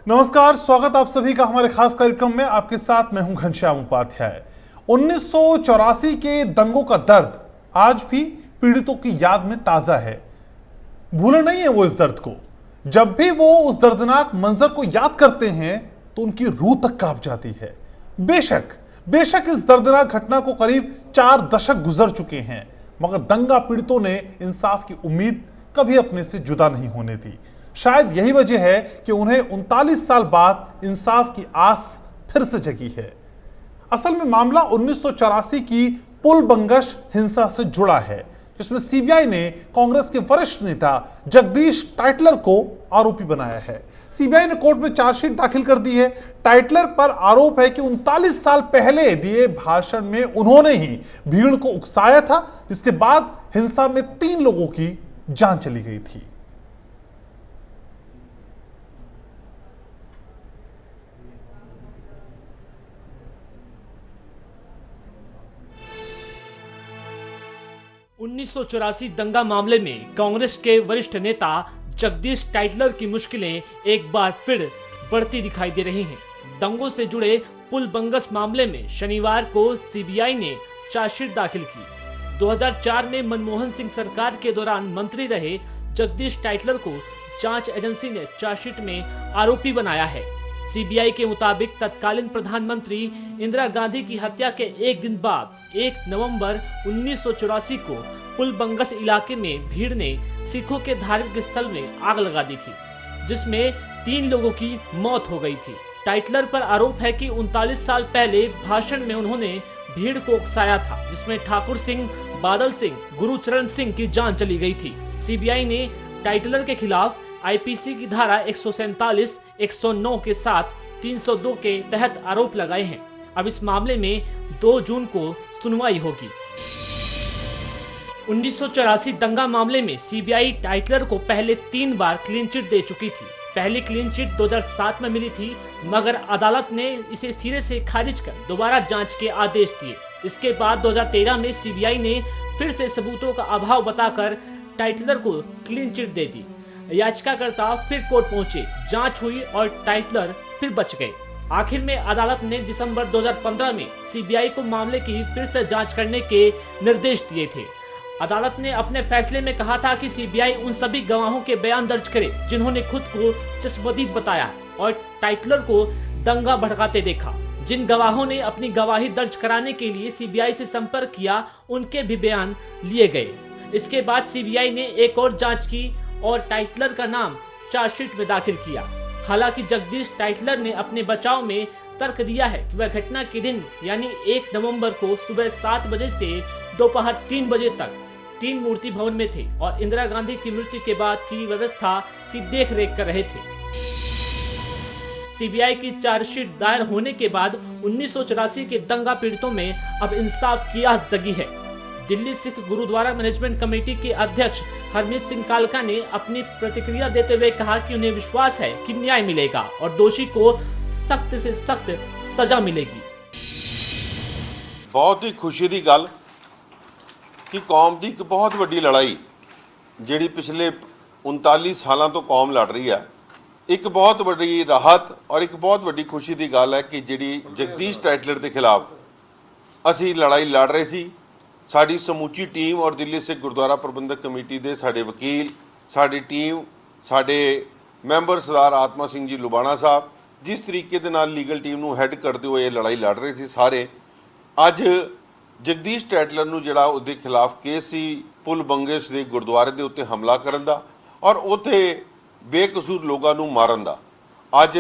नमस्कार, स्वागत आप सभी का हमारे खास कार्यक्रम में। आपके साथ मैं हूं घनश्याम उपाध्याय। 1984 के दंगों का दर्द आज भी पीड़ितों की याद में ताजा है। भूले नहीं है वो इस दर्द को। जब भी वो उस दर्दनाक मंजर को याद करते हैं तो उनकी रूह तक कांप जाती है। बेशक इस दर्दनाक घटना को करीब 4 दशक गुजर चुके हैं, मगर दंगा पीड़ितों ने इंसाफ की उम्मीद कभी अपने से जुदा नहीं होने दी। शायद यही वजह है कि उन्हें 39 साल बाद इंसाफ की आस फिर से जगी है। असल में मामला 1984 की पुल बंगश हिंसा से जुड़ा है, जिसमें सीबीआई ने कांग्रेस के वरिष्ठ नेता जगदीश टाइटलर को आरोपी बनाया है। सीबीआई ने कोर्ट में चार्जशीट दाखिल कर दी है। टाइटलर पर आरोप है कि 39 साल पहले दिए भाषण में उन्होंने ही भीड़ को उकसाया था, जिसके बाद हिंसा में 3 लोगों की जान चली गई थी। उन्नीस दंगा मामले में कांग्रेस के वरिष्ठ नेता जगदीश टाइटलर की मुश्किलें एक बार फिर बढ़ती दिखाई दे रही हैं। दंगों से जुड़े पुल बंगस मामले में शनिवार को सीबीआई ने चार्जशीट दाखिल की। 2004 में मनमोहन सिंह सरकार के दौरान मंत्री रहे जगदीश टाइटलर को जांच एजेंसी ने चार्जशीट में आरोपी बनाया है। सीबीआई के मुताबिक तत्कालीन प्रधानमंत्री इंदिरा गांधी की हत्या के एक दिन बाद 1 नवंबर 1984 को पुल बंगस इलाके में भीड़ ने सिखों के धार्मिक स्थल में आग लगा दी थी, जिसमें 3 लोगों की मौत हो गई थी। टाइटलर पर आरोप है कि 39 साल पहले भाषण में उन्होंने भीड़ को उकसाया था, जिसमें ठाकुर सिंह, बादल सिंह, गुरुचरण सिंह की जान चली गई थी। सीबीआई ने टाइटलर के खिलाफ आईपीसी की धारा 147, 109 के साथ 302 के तहत आरोप लगाए हैं। अब इस मामले में 2 जून को सुनवाई होगी। 1984 दंगा मामले में सीबीआई टाइटलर को पहले 3 बार क्लीन चिट दे चुकी थी। पहली क्लीन चिट 2007 में मिली थी, मगर अदालत ने इसे सिरे से खारिज कर दोबारा जांच के आदेश दिए। इसके बाद 2013 में सीबीआई ने फिर से सबूतों का अभाव बताकर टाइटलर को क्लीन चिट दे दी। याचिकाकर्ता फिर कोर्ट पहुंचे, जांच हुई और टाइटलर फिर बच गए। आखिर में अदालत ने दिसंबर 2015 में सीबीआई को मामले की फिर से जांच करने के निर्देश दिए थे। अदालत ने अपने फैसले में कहा था कि सीबीआई उन सभी गवाहों के बयान दर्ज करे जिन्होंने खुद को चश्मदीद बताया और टाइटलर को दंगा भड़काते देखा। जिन गवाहों ने अपनी गवाही दर्ज कराने के लिए सीबीआई से संपर्क किया, उनके भी बयान लिए गए। इसके बाद सीबीआई ने एक और जांच की और टाइटलर का नाम चार्जशीट में दाखिल किया। हालांकि जगदीश टाइटलर ने अपने बचाव में तर्क दिया है कि वह घटना के दिन यानी 1 नवंबर को सुबह 7 बजे से दोपहर 3 बजे तक 3 मूर्ति भवन में थे और इंदिरा गांधी की मृत्यु के बाद की व्यवस्था की देखरेख कर रहे थे। सीबीआई की चार्जशीट दायर होने के बाद 1984 के दंगा पीड़ितों में अब इंसाफ की आस जगी है। दिल्ली सिख गुरुद्वारा मैनेजमेंट कमेटी के अध्यक्ष हरमीत सिंह कालका ने अपनी प्रतिक्रिया देते हुए कहा कि उन्हें विश्वास है कि न्याय मिलेगा और दोषी को सख्त से सख्त सजा मिलेगी। बहुत ही खुशी की गल कि कौम की एक बहुत वड्डी लड़ाई जिहड़ी पिछले 39 सालों तो कौम लड़ रही है, एक बहुत वड्डी राहत और एक बहुत वड्डी खुशी की गल है कि जिहड़ी जगदीश टाइटलर के खिलाफ असी लड़ाई लड़ रहे सी। साडी समूची टीम और दिल्ली सिख गुरुद्वारा प्रबंधक कमेटी के साडे वकील, साडी टीम, साडे मैंबर सरदार आत्मा सिंह जी लुबाना साहब, जिस तरीके दे नाल लीगल टीम नूं हैड करते हुए लड़ाई लड़ रहे सी सारे, अज जगदीश टाइटलर नूं जिहड़ा उहदे खिलाफ केस सी पुल बंगस के गुरुद्वारे के उत्ते हमला करन दा और उत्थे बेकसूर लोगों नूं मारन दा, अज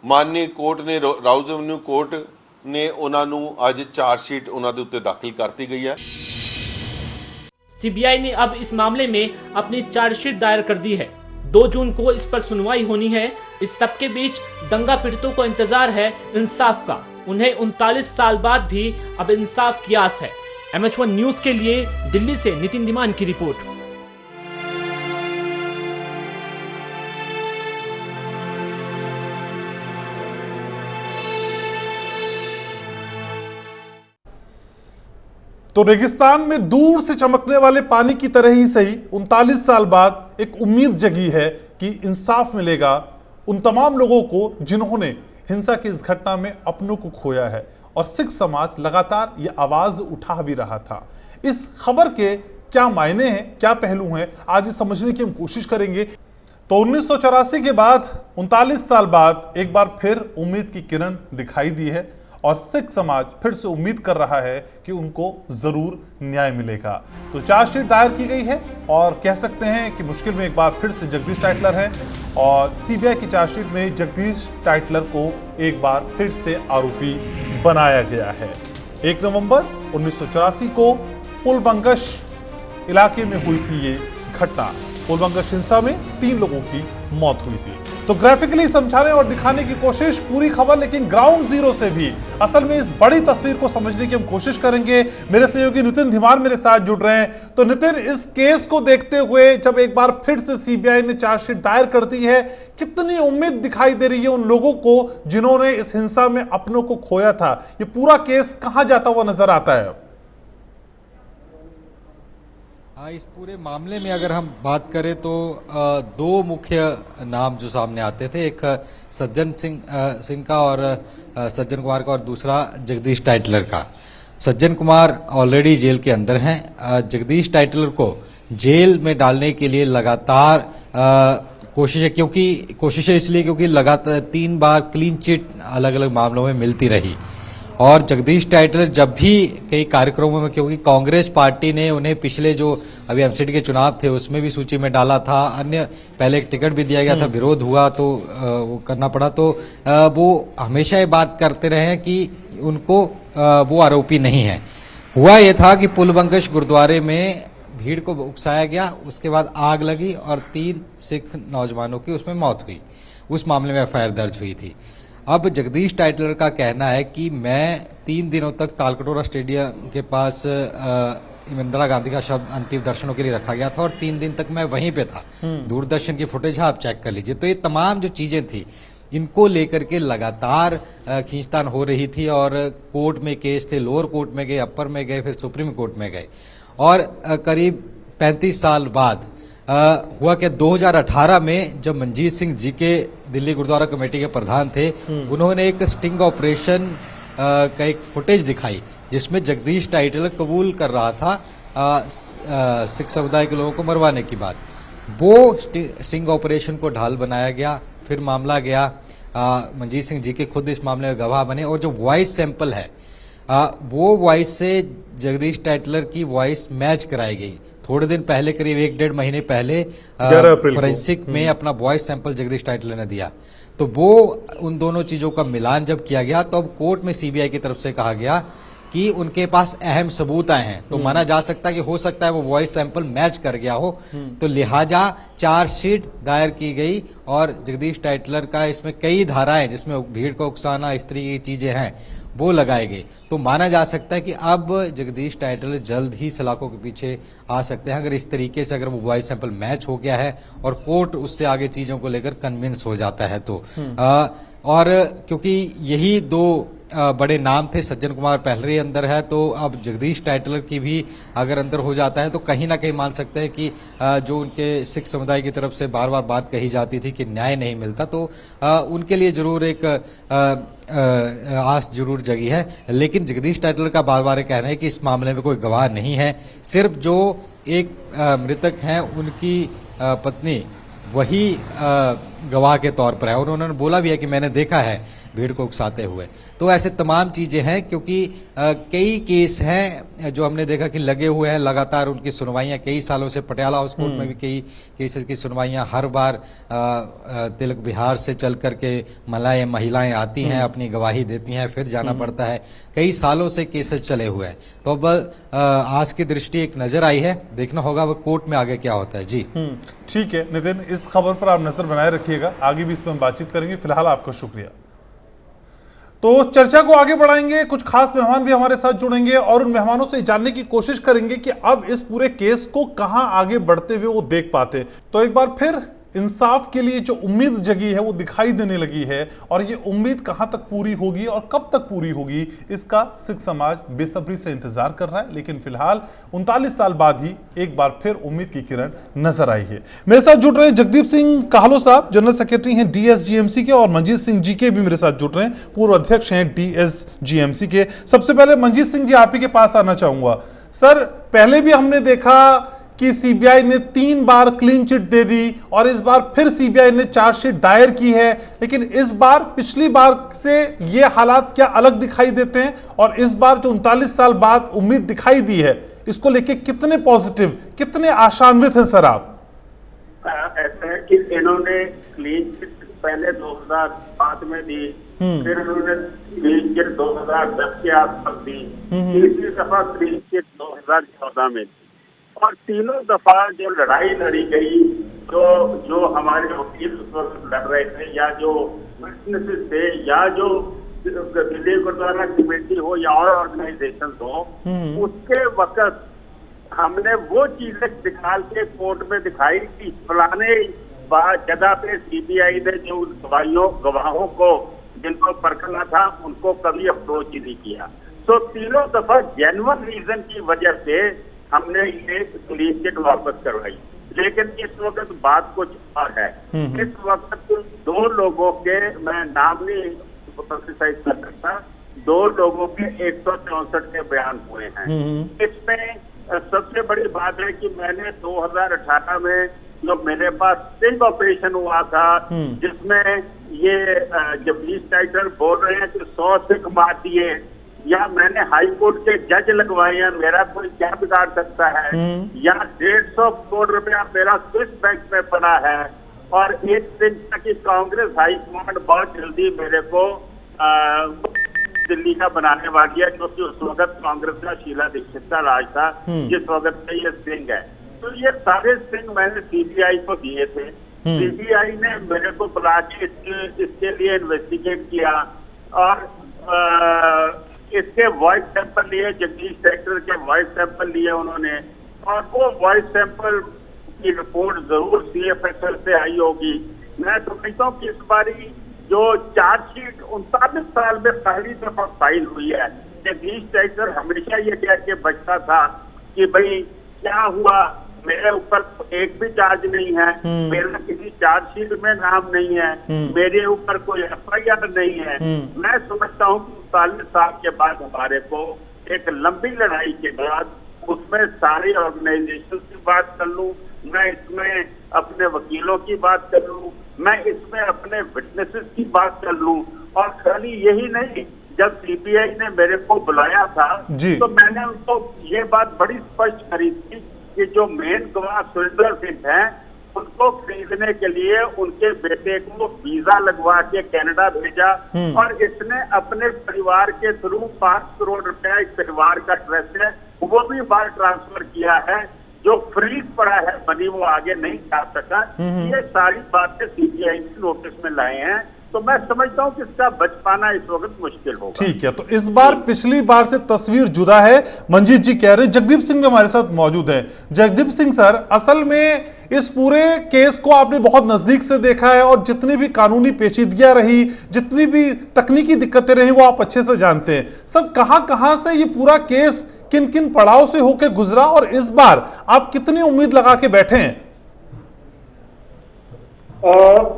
माननीय कोर्ट ने राउज एवेन्यू कोर्ट ने उन्होंने आज चार्जशीट उन्होंने उत्ते दाखिल करती गई है। सीबीआई ने अब इस मामले में अपनी चार्जशीट दायर कर दी है। 2 जून को इस पर सुनवाई होनी है। इस सबके बीच दंगा पीड़ितों को इंतजार है इंसाफ का। उन्हें 39 साल बाद भी अब इंसाफ की आस है। MH1 न्यूज के लिए दिल्ली से नितिन धीमान की रिपोर्ट। तो रेगिस्तान में दूर से चमकने वाले पानी की तरह ही सही 39 साल बाद एक उम्मीद जगी है कि इंसाफ मिलेगा उन तमाम लोगों को जिन्होंने हिंसा की इस घटना में अपनों को खोया है, और सिख समाज लगातार ये आवाज उठा भी रहा था। इस खबर के क्या मायने हैं, क्या पहलू हैं, आज ये समझने की हम कोशिश करेंगे। तो 1984 के बाद 39 साल बाद एक बार फिर उम्मीद की किरण दिखाई दी है और सिख समाज फिर से उम्मीद कर रहा है कि उनको जरूर न्याय मिलेगा। तो चार्जशीट दायर की गई है और कह सकते हैं कि मुश्किल में एक बार फिर से जगदीश टाइटलर है, और सीबीआई की चार्जशीट में जगदीश टाइटलर को एक बार फिर से आरोपी बनाया गया है। 1 नवंबर 1984 को पुलबंगश इलाके में हुई थी ये घटना। पुलबंगश हिंसा में 3 लोगों की मौत हुई थी। तो ग्राफिकली समझाने और दिखाने की कोशिश पूरी खबर, लेकिन ग्राउंड जीरो से भी असल में इस बड़ी तस्वीर को समझने की हम कोशिश करेंगे। मेरे सहयोगी नितिन धीमान मेरे साथ जुड़ रहे हैं। तो नितिन, इस केस को देखते हुए जब एक बार फिर से सीबीआई ने चार्जशीट दायर कर दी है, कितनी उम्मीद दिखाई दे रही है उन लोगों को जिन्होंने इस हिंसा में अपनों को खोया था? ये पूरा केस कहां जाता हुआ नजर आता है? इस पूरे मामले में अगर हम बात करें तो 2 मुख्य नाम जो सामने आते थे, एक सज्जन सिंह का और सज्जन कुमार का, और दूसरा जगदीश टाइटलर का। सज्जन कुमार ऑलरेडी जेल के अंदर हैं। जगदीश टाइटलर को जेल में डालने के लिए लगातार कोशिशें इसलिए क्योंकि लगातार 3 बार क्लीन चिट अलग अलग मामलों में मिलती रही। और जगदीश टाइटलर जब भी कई कार्यक्रमों में, क्योंकि कांग्रेस पार्टी ने उन्हें पिछले जो अभी एमसीडी के चुनाव थे उसमें भी सूची में डाला था, अन्य पहले एक टिकट भी दिया गया था, विरोध हुआ तो वो करना पड़ा, तो वो हमेशा ये बात करते रहे हैं कि उनको वो आरोपी नहीं है। हुआ ये था कि पुलबंगश गुरुद्वारे में भीड़ को उकसाया गया, उसके बाद आग लगी और 3 सिख नौजवानों की उसमें मौत हुई। उस मामले में एफआईआर दर्ज हुई थी। अब जगदीश टाइटलर का कहना है कि मैं 3 दिनों तक तालकटोरा स्टेडियम के पास इंदिरा गांधी का शब्द अंतिम दर्शनों के लिए रखा गया था और 3 दिन तक मैं वहीं पे था। दूरदर्शन की फुटेज है, आप चेक कर लीजिए। तो ये तमाम जो चीजें थी, इनको लेकर के लगातार खींचतान हो रही थी और कोर्ट में केस थे, लोअर कोर्ट में गए, अपर में गए, फिर सुप्रीम कोर्ट में गए। और करीब 35 साल बाद हुआ कि 2018 में जब मंजीत सिंह जी के दिल्ली गुरुद्वारा कमेटी के प्रधान थे, उन्होंने एक स्टिंग ऑपरेशन का एक फुटेज दिखाई जिसमें जगदीश टाइटलर कबूल कर रहा था सिख समुदाय के लोगों को मरवाने की बात। वो स्टिंग ऑपरेशन को ढाल बनाया गया, फिर मामला गया, मंजीत सिंह जी के खुद इस मामले में गवाह बने, और जो वॉइस सैंपल है वो वॉइस से जगदीश टाइटलर की वॉइस मैच कराई गई। थोड़े दिन पहले, करीब 1-1.5 महीने पहले, फोरेंसिक में अपना वॉइस सैंपल जगदीश टाइटलर ने दिया। तो वो उन दोनों चीजों का मिलान जब किया गया तो अब कोर्ट में सीबीआई की तरफ से कहा गया कि उनके पास अहम सबूत आए हैं, तो माना जा सकता है कि हो सकता है वो वॉइस सैंपल मैच कर गया हो। तो लिहाजा चार्जशीट दायर की गई और जगदीश टाइटलर का इसमें कई धाराएं, जिसमें भीड़ को उकसाना, इस तरह की चीजें हैं, वो लगाए गए। तो माना जा सकता है कि अब जगदीश टाइटलर जल्द ही सलाखों के पीछे आ सकते हैं, अगर इस तरीके से अगर वो वॉइस सैंपल मैच हो गया है और कोर्ट उससे आगे चीजों को लेकर कन्विंस हो जाता है तो। और क्योंकि यही 2 बड़े नाम थे, सज्जन कुमार पहले ही अंदर है, तो अब जगदीश टाइटलर की भी अगर अंदर हो जाता है तो कहीं ना कहीं मान सकते हैं कि जो उनके सिख समुदाय की तरफ से बार बार बात कही जाती थी कि न्याय नहीं मिलता, तो उनके लिए जरूर एक आस जरूर जगी है। लेकिन जगदीश टाइटलर का बार बार कहना है कि इस मामले में कोई गवाह नहीं है, सिर्फ जो एक मृतक हैं उनकी पत्नी वही गवाह के तौर पर है, और उन्होंने बोला भी है कि मैंने देखा है भीड़ को उकसाते हुए। तो ऐसे तमाम चीजें हैं, क्योंकि कई केस हैं जो हमने देखा कि लगे हुए हैं, लगातार उनकी सुनवाइयां कई सालों से, पटियाला हाउस कोर्ट में भी कई केसेस की सुनवाइयां हर बार तिलक बिहार से चल करके महिलाएं आती हैं, अपनी गवाही देती हैं, फिर जाना पड़ता है। कई सालों से केसेस चले हुए हैं। तो अब आज की दृष्टि एक नजर आई है, देखना होगा वो कोर्ट में आगे क्या होता है। जी ठीक है नितिन, इस खबर पर आप नजर बनाए रखिएगा, आगे भी इस पर हम बातचीत करेंगे। फिलहाल आपका शुक्रिया। तो चर्चा को आगे बढ़ाएंगे, कुछ खास मेहमान भी हमारे साथ जुड़ेंगे और उन मेहमानों से जानने की कोशिश करेंगे कि अब इस पूरे केस को कहां आगे बढ़ते हुए वो देख पाते। तो एक बार फिर इंसाफ के लिए जो उम्मीद जगी है वो दिखाई देने लगी है, और ये उम्मीद कहां तक पूरी होगी और कब तक पूरी होगी इसका सिख समाज बेसब्री से इंतजार कर रहा है। लेकिन फिलहाल 39 साल बाद ही एक बार फिर उम्मीद की किरण नजर आई है। मेरे साथ जुड़ रहे हैं जगदीप सिंह काहलो साहब, जनरल सेक्रेटरी हैं DSGMC के, और मंजीत सिंह जीके भी मेरे साथ जुड़ रहे हैं, पूर्व अध्यक्ष हैं DSGMC के। सबसे पहले मंजीत सिंह जी, आप ही के पास आना चाहूंगा। सर, पहले भी हमने देखा कि सीबीआई ने 3 बार क्लीन चिट दे दी, और इस बार फिर सीबीआई ने चार्जशीट दायर की है, लेकिन इस बार पिछली बार से ये हालात क्या अलग दिखाई देते हैं? और इस बार जो 39 साल बाद उम्मीद दिखाई दी है, इसको लेके कितने पॉजिटिव, कितने आशान्वित हैं सर आप? ऐसा है कि इन्होंने क्लीन चिट पहले 2005 में दी, फिर उन्होंने क्लीन चिट 2010 के आसपास दी, तीसरी दफा क्लीन चिट 2014 में दी, और तीनों दफा जो लड़ाई लड़ी गई, जो हमारे वकील उस वक्त लड़ रहे थे, या जो विटनेसेस थे, या जो दिल्ली गुरुद्वारा कमेटी हो या और ऑर्गेनाइजेशन हो, उसके वक्त हमने वो चीजें निकाल के कोर्ट में दिखाई कि फलाने जगह पे सीबीआई ने जो गवाहों को जिनको परखना था उनको कभी अप्रोच ही नहीं किया। तो तीनों दफा जेन्युइन रीजन की वजह से हमने ये क्लीन चिट वापस करवाई। लेकिन इस वक्त बात कुछ और है। इस वक्त 2 लोगों के, मैं नाम नहीं पब्लिसाइज कर सकता, 2 लोगों के 164 के बयान हुए हैं। इसमें सबसे बड़ी बात है कि मैंने 2018 में जो मेरे पास स्टिंग ऑपरेशन हुआ था, जिसमें ये जगदीश टाइटलर बोल रहे हैं कि 100 सिख मार दिए, या मैंने हाई कोर्ट के जज लगवाए हैं, मेरा कोई क्या बिगाड़ सकता है, या 150 करोड़ रुपया मेरा स्विस बैंक में पड़ा है, और एक दिन तक कि कांग्रेस हाई कमांड बहुत जल्दी मेरे को दिल्ली का बनाने वाली है, क्योंकि उस वक्त कांग्रेस का शीला दीक्षित का राज था, जिस वक्त से ये सिंह है। तो ये सारे सिंह मैंने सीबीआई को दिए थे। सीबीआई ने मेरे को बुला के इसके लिए इन्वेस्टिगेट किया, और इसके वॉइस सैंपल लिए, जगदीश टाइटलर के वॉइस सैंपल लिए उन्होंने, और वो वॉइस सैंपल की रिपोर्ट जरूर CFSL से आई होगी। मैं समझता हूँ कि इस बारी जो चार्जशीट 39 साल में पहली दफा फाइल हुई है, जगदीश टाइटलर हमेशा ये कह के बचता था कि भाई क्या हुआ, मेरे ऊपर एक भी चार्ज नहीं है, मेरा किसी चार्जशीट में नाम नहीं है, मेरे ऊपर कोई FIR नहीं है। मैं समझता हूँ कि 39 साल के बाद हमारे को एक लंबी लड़ाई के बाद उसमें सारी ऑर्गेनाइजेशन की बात कर लूं, मैं इसमें अपने वकीलों की बात कर लूं, मैं इसमें अपने विटनेसेस की बात कर लूं, और खाली यही नहीं, जब सीबीआई ने मेरे को बुलाया था तो मैंने उनको ये बात बड़ी स्पष्ट करी थी कि जो मेन गवाह सुरेंद्र सिंह हैं, उनको खरीदने के लिए उनके बेटे को वीजा लगवा के कनाडा भेजा, और इसने अपने परिवार के थ्रू 5 करोड़ रुपया, इस परिवार का ट्रस्ट है वो भी बाहर ट्रांसफर किया है, जो फ्रीज पड़ा है मनी वो आगे नहीं जा सका। ये सारी बातें सीबीआई ने नोटिस में लाए हैं, तो मैं समझता हूं कि इसका बच पाना इस वक्त मुश्किल होगा। ठीक है, तो इस बार पिछली बार से तस्वीर जुदा है, मंजीत जी कह रहे हैं। जगदीप सिंह भी हमारे साथ मौजूद हैं। जगदीप सिंह सर, असल में इस पूरे केस को आपने बहुत नजदीक से देखा है, और जितनी भी कानूनी पेचीदगियां रही, जितनी भी तकनीकी दिक्कतें रही, वो आप अच्छे से जानते हैं। सर, कहां से ये पूरा केस किन किन पड़ाव से होकर गुजरा, और इस बार आप कितनी उम्मीद लगा के बैठे हैं?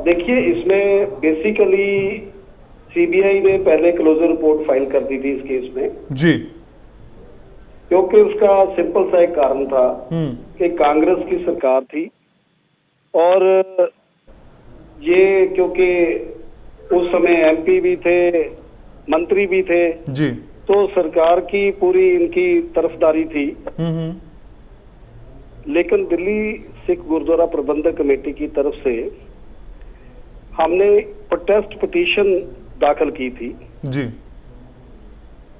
देखिए, इसमें बेसिकली सीबीआई ने पहले क्लोजर रिपोर्ट फाइल कर दी थी इस केस में जी, क्योंकि उसका सिंपल सा एक कारण था कि कांग्रेस की सरकार थी, और ये क्योंकि उस समय MP भी थे, मंत्री भी थे जी, तो सरकार की पूरी इनकी तरफदारी थी। लेकिन दिल्ली सिख गुरुद्वारा प्रबंधक कमेटी की तरफ से हमने प्रोटेस्ट पिटीशन दाखिल की थी जी,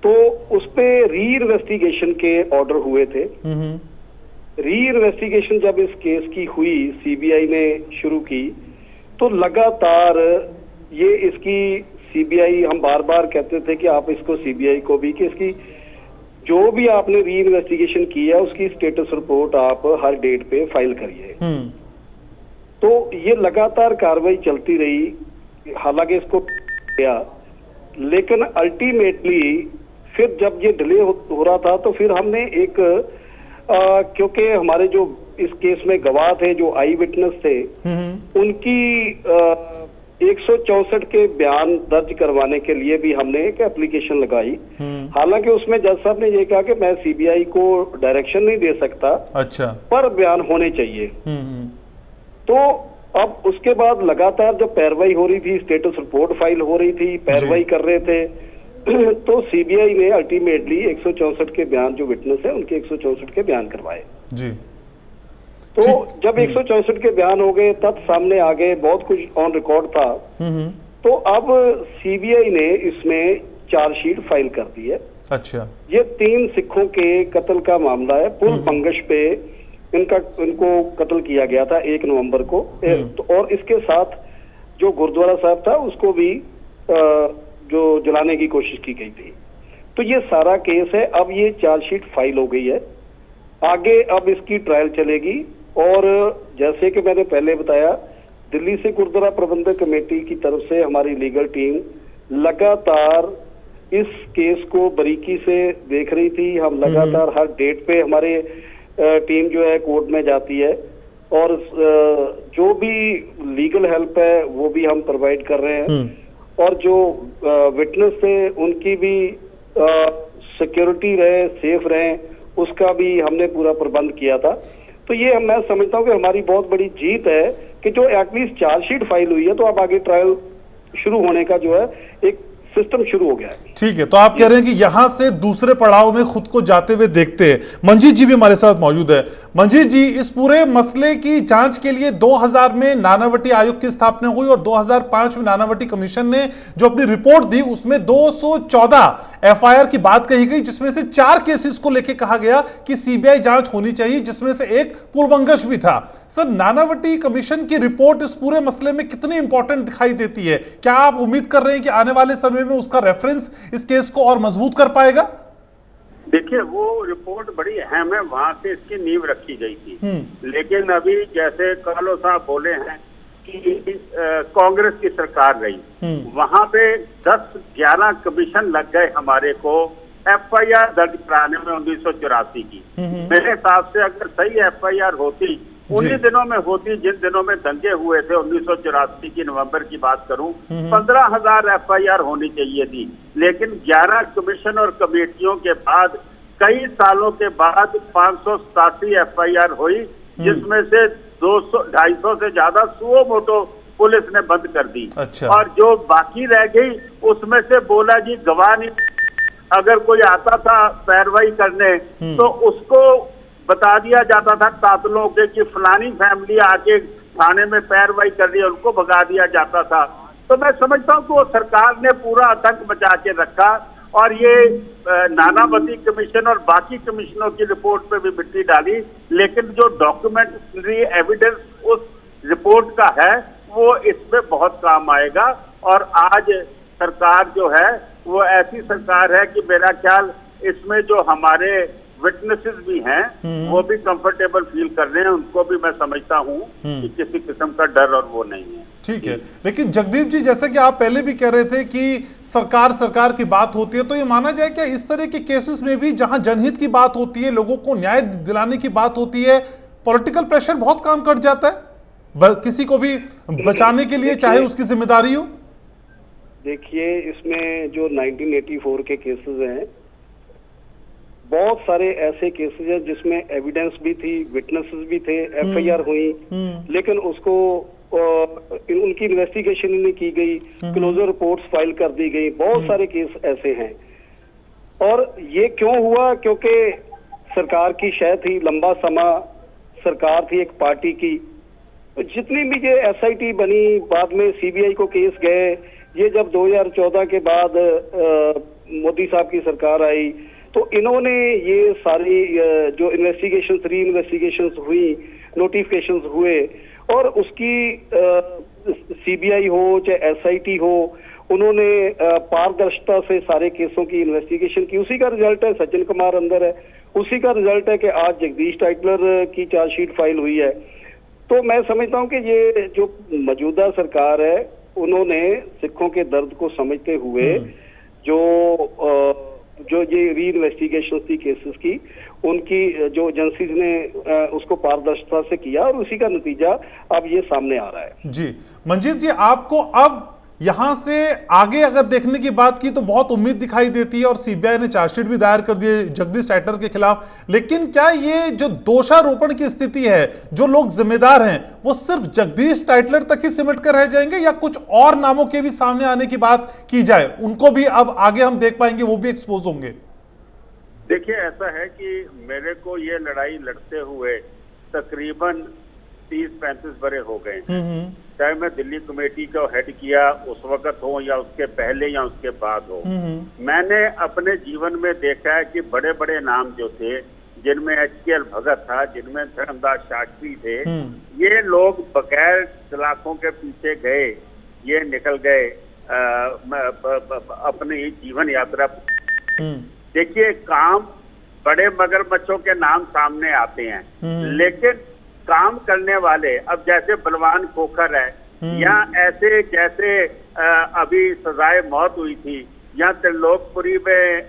तो उस पे री इन्वेस्टिगेशन के ऑर्डर हुए थे। री इन्वेस्टिगेशन जब इस केस की हुई, सीबीआई ने शुरू की, तो लगातार ये इसकी सीबीआई, हम बार बार कहते थे कि आप इसको सीबीआई को भी कि इसकी जो भी आपने री इन्वेस्टिगेशन किया उसकी स्टेटस रिपोर्ट आप हर डेट पे फाइल करिए। तो ये लगातार कार्रवाई चलती रही, हालांकि इसको गया, लेकिन अल्टीमेटली फिर जब ये डिले हो रहा था तो फिर हमने एक क्योंकि हमारे जो इस केस में गवाह थे, जो आई विटनेस थे, उनकी 164 के बयान दर्ज करवाने के लिए भी हमने एक एप्लीकेशन लगाई। हालांकि उसमें जज साहब ने ये कहा कि मैं सीबीआई को डायरेक्शन नहीं दे सकता, अच्छा, पर बयान होने चाहिए। तो अब उसके बाद लगातार जब पैरवाई हो रही थी, स्टेटस रिपोर्ट फाइल हो रही थी, पैरवाई कर रहे थे, तो सीबीआई ने अल्टीमेटली 164 के बयान, जो विटनेस है उनके 164 के बयान करवाए जी। तो जब 164 के बयान हो गए, तथ्य सामने आ गए, बहुत कुछ ऑन रिकॉर्ड था, तो अब सीबीआई ने इसमें चार्जशीट फाइल कर दी है। अच्छा, ये 3 सिखों के कत्ल का मामला है। पुल पंगश पे इनको कत्ल किया गया था 1 नवंबर को, तो और इसके साथ जो गुरुद्वारा साहब था उसको भी जो जलाने की कोशिश की गई थी। तो ये सारा केस है। अब ये चार्जशीट फाइल हो गई है, आगे अब इसकी ट्रायल चलेगी। और जैसे कि मैंने पहले बताया, दिल्ली से गुरुद्वारा प्रबंधक कमेटी की तरफ से हमारी लीगल टीम लगातार इस केस को बारीकी से देख रही थी। हम लगातार हर डेट पे हमारे टीम जो है कोर्ट में जाती है, और जो भी लीगल हेल्प है वो भी हम प्रोवाइड कर रहे हैं। और जो विटनेस थे उनकी भी सिक्योरिटी रहे, सेफ रहे, उसका भी हमने पूरा प्रबंध किया था। तो ये मैं समझता हूँ कि हमारी बहुत बड़ी जीत है कि जो एटलीस्ट चार्जशीट फाइल हुई है, तो अब आगे ट्रायल शुरू होने का जो है एक सिस्टम शुरू हो गया है। ठीक है, तो आप कह रहे हैं कि यहां से दूसरे पड़ाव में खुद को जाते हुए देखते हैं। मंजीत जी भी हमारे साथ मौजूद है। मंजीत जी, इस पूरे मसले की जांच के लिए 2000 में नानावटी आयोग की स्थापना हुई और 2005 में नानावटी कमीशन ने जो अपनी रिपोर्ट दी उसमें 214 एफआईआर की बात कही गई, जिसमें से 4 केसेस को लेकर कहा गया कि सीबीआई जांच होनी चाहिए, जिसमें से एक पुलबंगश भी था। सर, नानावटी कमीशन की रिपोर्ट इस पूरे मसले में कितनी इंपॉर्टेंट दिखाई देती है? क्या आप उम्मीद कर रहे हैं कि आने वाले समय में उसका रेफरेंस इस केस को और मजबूत कर पाएगा? देखिए, वो रिपोर्ट बड़ी अहम है, वहां से इसकी नींव रखी गई थी। लेकिन अभी जैसे कालो साहब बोले हैं कि कांग्रेस की सरकार रही, वहां पे 10-11 कमीशन लग गए हमारे को एफआईआर दर्ज कराने में 1984 की। मेरे हिसाब से अगर सही एफआईआर होती, उन्हीं दिनों में होती जिन दिनों में दंगे हुए थे, 1984 की नवंबर की बात करूं, 15,000 एफआईआर होनी चाहिए थी। लेकिन 11 कमीशन और कमेटियों के बाद कई सालों के बाद 587 एफआईआर हुई, जिसमें से 200-250 से ज्यादा सुओ मोटो पुलिस ने बंद कर दी। अच्छा। और जो बाकी रह गई उसमें से बोला जी गवाह नहीं, अगर कोई आता था पैरवाई करने तो उसको बता दिया जाता था कातलों के कि फलानी फैमिली आके थाने में पैरवाई कर रही है, उनको भगा दिया जाता था। तो मैं समझता हूँ कि वो सरकार ने पूरा आतंक मचा के रखा, और ये नानावती कमीशन और बाकी कमीशनों की रिपोर्ट पे भी मिट्टी डाली। लेकिन जो डॉक्यूमेंट्री एविडेंस उस रिपोर्ट का है वो इसमें बहुत काम आएगा। और आज सरकार जो है वो ऐसी सरकार है कि मेरा ख्याल इसमें जो हमारे विटनेसेस भी हैं वो भी कंफर्टेबल फील कर रहे हैं, उनको भी मैं समझता हूं कि किसी किस्म का डर और वो नहीं है। ठीक है, लेकिन जगदीप जी, जैसे कि आप पहले भी कह रहे थे कि सरकार की बात होती है, तो ये माना जाए क्या इस तरह के केसेस में भी जहां जनहित की बात होती है, लोगों को न्याय दिलाने की बात होती है, पॉलिटिकल प्रेशर बहुत काम कर जाता है किसी को भी बचाने के लिए, चाहे उसकी जिम्मेदारी हो? देखिए, इसमें जो 1984 के केसेस हैं, बहुत सारे ऐसे केसेस हैं जिसमें एविडेंस भी थी, विटनेसेस भी थे, एफआईआर हुई, लेकिन उसको उनकी इन्वेस्टिगेशन नहीं की गई, क्लोजर रिपोर्ट्स फाइल कर दी गई। बहुत सारे केस ऐसे हैं। और ये क्यों हुआ? क्योंकि सरकार की शय थी, लंबा समय सरकार थी एक पार्टी की। जितनी भी ये एसआईटी बनी, बाद में सीबीआई को केस गए, ये जब 2014 के बाद मोदी साहब की सरकार आई, तो इन्होंने ये सारी जो री इन्वेस्टिगेशंस हुई, नोटिफिकेशंस हुए, और उसकी सीबीआई हो चाहे एसआईटी हो, उन्होंने पारदर्शिता से सारे केसों की इन्वेस्टिगेशन की। उसी का रिजल्ट है सज्जन कुमार अंदर है, उसी का रिजल्ट है कि आज जगदीश टाइटलर की चार्जशीट फाइल हुई है। तो मैं समझता हूं कि ये जो मौजूदा सरकार है उन्होंने सिखों के दर्द को समझते हुए जो ये री इन्वेस्टिगेशन थी केसेस की, उनकी जो एजेंसीज ने उसको पारदर्शिता से किया और उसी का नतीजा अब ये सामने आ रहा है। जी मंजीत जी, आपको अब यहां से आगे अगर देखने की बात की तो बहुत उम्मीद दिखाई देती है और सीबीआई ने चार्जशीट भी दायर कर दिए जगदीश टाइटलर के खिलाफ, लेकिन क्या ये जो दोषारोपण की स्थिति है, जो लोग जिम्मेदार हैं, वो सिर्फ जगदीश टाइटलर तक ही सिमट कर रह जाएंगे या कुछ और नामों के भी सामने आने की बात की जाए, उनको भी अब आगे हम देख पाएंगे, वो भी एक्सपोज होंगे? देखिए, ऐसा है कि मेरे को ये लड़ाई लड़ते हुए तकरीबन 30-35 बरे हो गए, चाहे मैं दिल्ली कमेटी को हेड किया उस वक्त हो या उसके पहले या उसके बाद हो। मैंने अपने जीवन में देखा है कि बड़े बड़े नाम जो थे, जिनमें HKL भगत था, जिनमें धर्मदास शास्त्री थे, ये लोग बगैर सलाखों के पीछे गए, ये निकल गए अपनी जीवन यात्रा। देखिए, काम बड़े मगरमच्छों के नाम सामने आते हैं, लेकिन काम करने वाले, अब जैसे बलवान खोखर है या ऐसे जैसे अभी सजाए मौत हुई थी या त्रिलोकपुरी में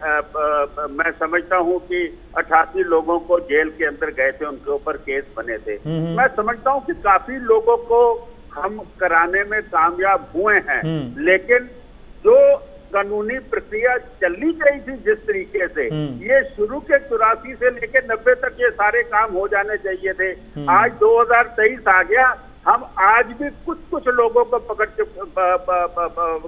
मैं समझता हूं कि 88 लोगों को जेल के अंदर गए थे, उनके ऊपर केस बने थे। मैं समझता हूं कि काफी लोगों को हम कराने में कामयाब हुए हैं, लेकिन जो कानूनी प्रक्रिया चली गई थी जिस तरीके से, ये शुरू के 84 से लेकर 90 तक ये सारे काम हो जाने चाहिए थे। आज 2023 आ गया, हम आज भी कुछ लोगों को पकड़ के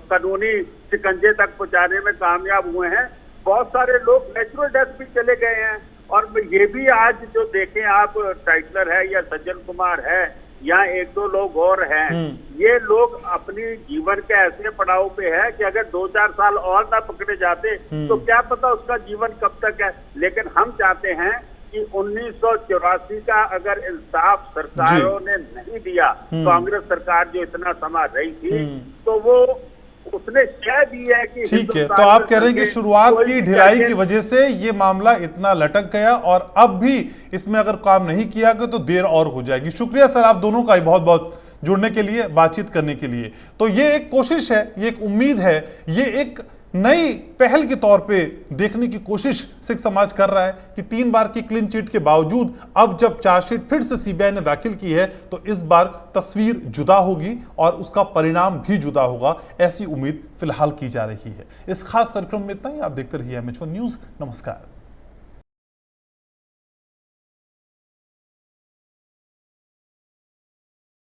कानूनी शिकंजे तक पहुंचाने में कामयाब हुए हैं। बहुत सारे लोग नेचुरल डेथ भी चले गए हैं, और ये भी आज जो देखें आप, टाइटलर है या सज्जन कुमार है या 1-2 लोग और हैं, ये लोग अपनी जीवन के ऐसे पड़ाव पे है कि अगर 2-4 साल और ना पकड़े जाते तो क्या पता उसका जीवन कब तक है। लेकिन हम चाहते हैं कि 1984 का अगर इंसाफ सरकारों ने नहीं दिया, कांग्रेस सरकार जो इतना समा रही थी, तो वो उसने कह दिया है कि ठीक है, तो आप कह रहे हैं कि शुरुआत की ढिलाई की वजह से ये मामला इतना लटक गया और अब भी इसमें अगर काम नहीं किया गया तो देर और हो जाएगी। शुक्रिया सर आप दोनों का बहुत बहुत जुड़ने के लिए, बातचीत करने के लिए। तो ये एक कोशिश है, ये एक उम्मीद है, ये एक नई पहल के तौर पे देखने की कोशिश सिख समाज कर रहा है कि 3 बार की क्लीन चिट के बावजूद अब जब चार्जशीट फिर से सीबीआई ने दाखिल की है तो इस बार तस्वीर जुदा होगी और उसका परिणाम भी जुदा होगा, ऐसी उम्मीद फिलहाल की जा रही है। इस खास कार्यक्रम में इतना ही। आप देखते रहिए MH1 न्यूज़। नमस्कार।